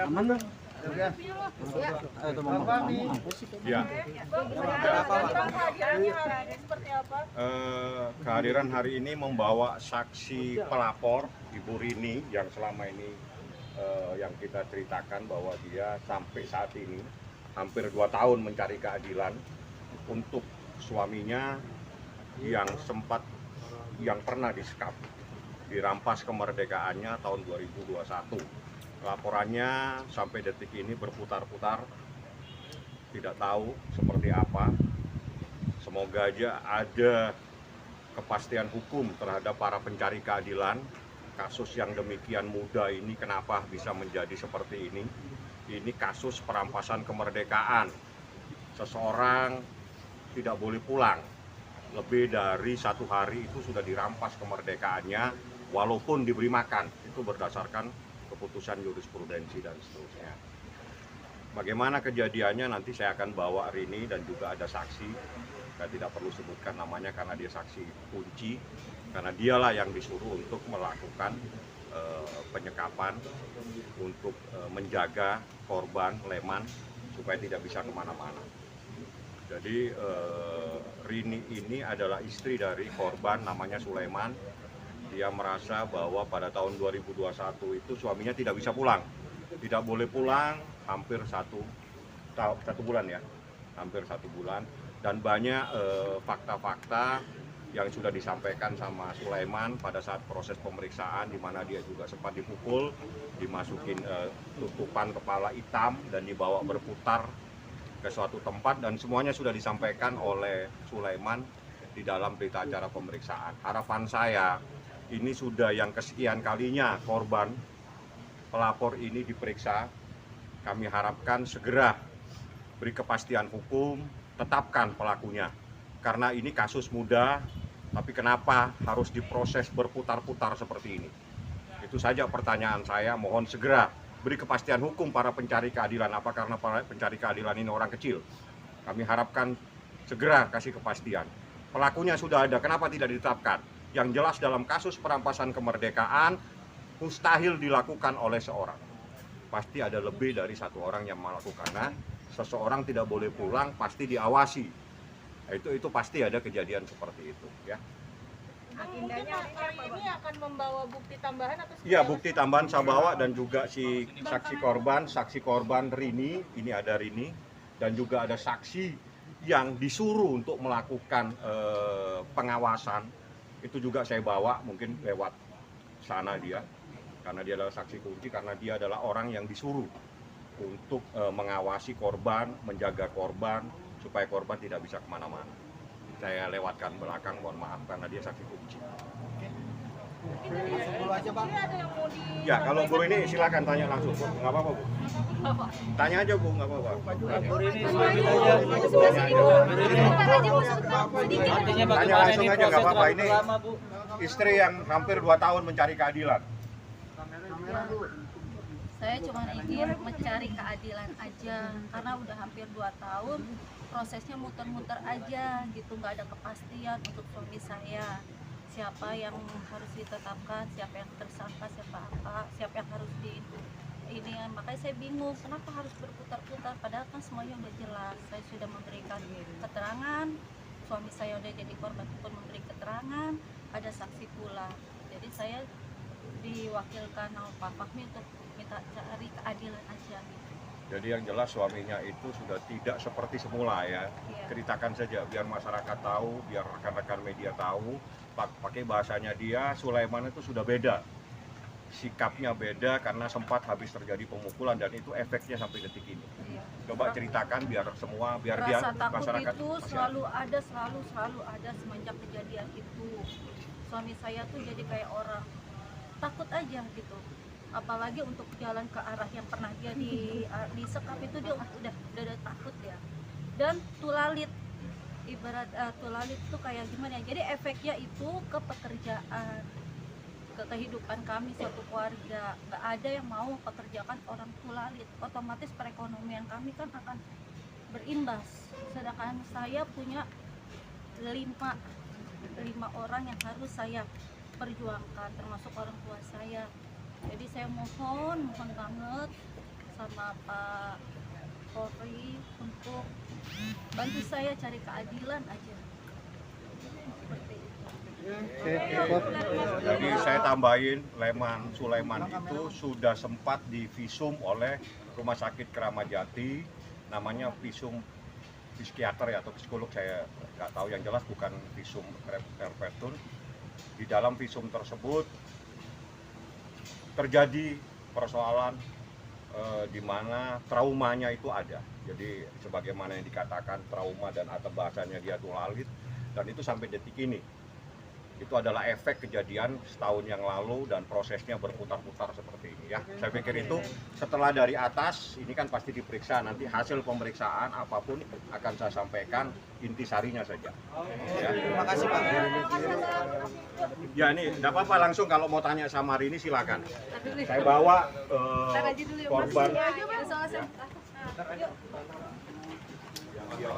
Aman, Ya. Kehadiran hari ini membawa saksi pelapor Ibu Rini yang selama ini yang kita ceritakan bahwa dia sampai saat ini hampir 2 tahun mencari keadilan untuk suaminya yang pernah disekap, dirampas kemerdekaannya tahun 2021. Laporannya sampai detik ini berputar-putar, tidak tahu seperti apa. Semoga aja ada kepastian hukum terhadap para pencari keadilan. Kasus yang demikian muda ini kenapa bisa menjadi seperti ini? Ini kasus perampasan kemerdekaan. Seseorang tidak boleh pulang. Lebih dari 1 hari itu sudah dirampas kemerdekaannya, walaupun diberi makan. Itu berdasarkan keputusan jurisprudensi dan seterusnya. Bagaimana kejadiannya nanti saya akan bawa Rini dan juga ada saksi. Saya tidak perlu sebutkan namanya karena dia saksi kunci, karena dialah yang disuruh untuk melakukan penyekapan, untuk menjaga korban Leman supaya tidak bisa kemana-mana. Jadi Rini ini adalah istri dari korban namanya Sulaiman. Dia merasa bahwa pada tahun 2021 itu suaminya tidak bisa pulang, tidak boleh pulang hampir satu bulan ya, hampir 1 bulan. Dan banyak fakta-fakta yang sudah disampaikan sama Sulaiman pada saat proses pemeriksaan, di mana dia juga sempat dipukul, dimasukin tutupan kepala hitam dan dibawa berputar ke suatu tempat, dan semuanya sudah disampaikan oleh Sulaiman di dalam berita acara pemeriksaan. Harapan saya, ini sudah yang kesekian kalinya korban pelapor ini diperiksa. Kami harapkan segera beri kepastian hukum, tetapkan pelakunya. Karena ini kasus muda, tapi kenapa harus diproses berputar-putar seperti ini? Itu saja pertanyaan saya, mohon segera beri kepastian hukum para pencari keadilan. Apa karena para pencari keadilan ini orang kecil? Kami harapkan segera kasih kepastian. Pelakunya sudah ada, kenapa tidak ditetapkan? Yang jelas dalam kasus perampasan kemerdekaan, mustahil dilakukan oleh seorang. Pasti ada lebih dari 1 orang yang melakukannya. Seseorang tidak boleh pulang, pasti diawasi. Itu pasti ada kejadian seperti itu, ya. Agendanya hari ini akan membawa bukti tambahan atau? Iya, bukti tambahan saya bawa, dan juga saksi korban Rini, ini ada Rini, dan juga ada saksi yang disuruh untuk melakukan pengawasan. Itu juga saya bawa, mungkin lewat sana dia, karena dia adalah saksi kunci, karena dia adalah orang yang disuruh untuk mengawasi korban, menjaga korban, supaya korban tidak bisa kemana-mana. Saya lewatkan belakang, mohon maaf, karena dia saksi kunci. Ya, kalau Bu ini silakan tanya langsung, Bu. Nggak apa-apa, Bu. Tanya aja, Bu, nggak apa-apa. Tanya langsung aja, nggak apa-apa. Ini istri yang hampir 2 tahun mencari keadilan. Saya cuma ingin mencari keadilan aja, karena udah hampir 2 tahun prosesnya muter-muter aja gitu, nggak ada kepastian untuk suami saya. Siapa yang harus ditetapkan, siapa yang tersangka, siapa yang harus ini. Makanya saya bingung kenapa harus berputar-putar, padahal kan semuanya udah jelas. Saya sudah memberikan keterangan, suami saya udah jadi korban pun memberi keterangan, ada saksi pula. Jadi saya diwakilkan sama Pak Fahmi untuk minta cari keadilan aja gitu. Jadi yang jelas suaminya itu sudah tidak seperti semula ya. Ceritakan saja biar masyarakat tahu, biar rekan-rekan media tahu. Pakai bahasanya dia, Sulaiman itu sudah beda. Sikapnya beda karena sempat habis terjadi pemukulan, dan itu efeknya sampai detik ini. Coba ceritakan biar semua, biar dia masyarakat itu selalu ada semenjak kejadian itu. Suami saya tuh jadi kayak orang takut aja gitu. Apalagi untuk jalan ke arah yang pernah dia disekap itu, dia udah takut ya. Dan tulalit, ibarat tulalit itu kayak gimana ya, jadi efeknya itu ke pekerjaan, ke kehidupan kami suatu keluarga. Nggak ada yang mau pekerjakan orang tulalit, otomatis perekonomian kami kan akan berimbas. Sedangkan saya punya 5 orang yang harus saya perjuangkan, termasuk orang tua saya. Jadi saya mohon banget sama Pak Polri untuk bantu saya cari keadilan aja. Seperti itu. Jadi saya tambahin, Leman Sulaiman itu sudah sempat divisum oleh Rumah Sakit Keramat Jati, namanya visum psikiater ya, atau psikolog, saya nggak tahu, yang jelas bukan visum perpetun. Di dalam visum tersebut terjadi persoalan di mana traumanya itu ada. Jadi sebagaimana yang dikatakan trauma dan atau bahasanya dia tuh lalit, dan itu sampai detik ini. Itu adalah efek kejadian setahun yang lalu dan prosesnya berputar-putar seperti ini ya. Saya pikir itu setelah dari atas ini kan pasti diperiksa, nanti hasil pemeriksaan apapun akan saya sampaikan intisarinya saja. Ya. Terima kasih Pak. Ya ini enggak apa-apa, langsung kalau mau tanya sama Rini silakan. Saya bawa korban. Yuk.